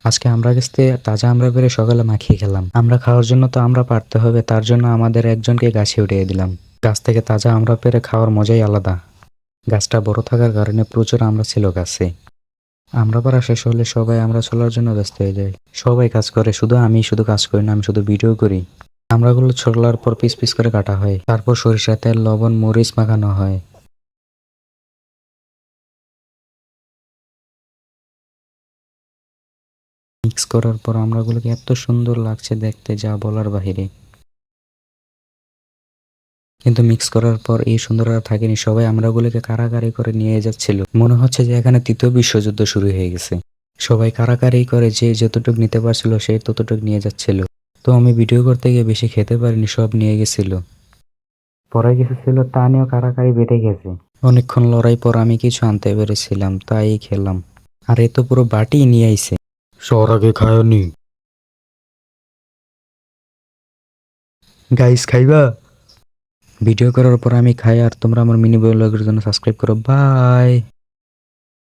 আজকে আমরা গাছতে তাজা আমরা পেড়ে সকালে মাখিয়ে খেলাম। আমরা খাওয়ার জন্য তো আমরা পারতে হবে, তার জন্য আমাদের একজনকে গাছে উঠিয়ে দিলাম। গাছ থেকে তাজা আমরা পেড়ে খাওয়ার মজাই আলাদা। গাছটা বড় থাকার কারণে প্রচুর আমরা ছিল গাছে। আমরা পাড়া শেষ হলে সবাই আমরা চলার জন্য ব্যস্ত হয়ে যায়। সবাই কাজ করে, শুধু কাজ করি না, আমি শুধু ভিডিও করি। আমরাগুলো ছোলার পর পিস পিস করে কাটা হয়, তারপর সরিষা তেল, লবণ, মরিচ মাখানো হয়। মিক্স করার পর আমরাগুলোকে এত সুন্দর লাগছে দেখতে, যা বলার বাহিরে। কিন্তু মিক্স করার পর এই সুন্দরতা থাকেনি, সবাই আমরাগুলোকে কারাকারি করে নিয়ে যাচ্ছিল। মনে হচ্ছে যে এখানে তৃতীয় বিশ্বযুদ্ধ শুরু হয়ে গেছে। সবাই কারাকারি করে, যে যতটুকু নিতে পারছিল সে ততটুকু নিয়ে যাচ্ছিল। তো আমি ভিডিও করতে গিয়ে বেশি খেতে পারিনি, সব নিয়ে গেছিল। পরে কিছু ছিল তা নিয়েও কারাকারি বেঁধে গেছে। অনেকক্ষণ লড়াই পর আমি কিছু আনতে পেরেছিলাম, তাই খেলাম। আর এ তো পুরো বাটি নিয়ে আইছে। সর আগে খায়নি। গাইস খাইবা? ভিডিও করার পর আমি খাই, আর তোমরা আমার মিনি ব্লগের জন্য সাবস্ক্রাইব করো। বাই।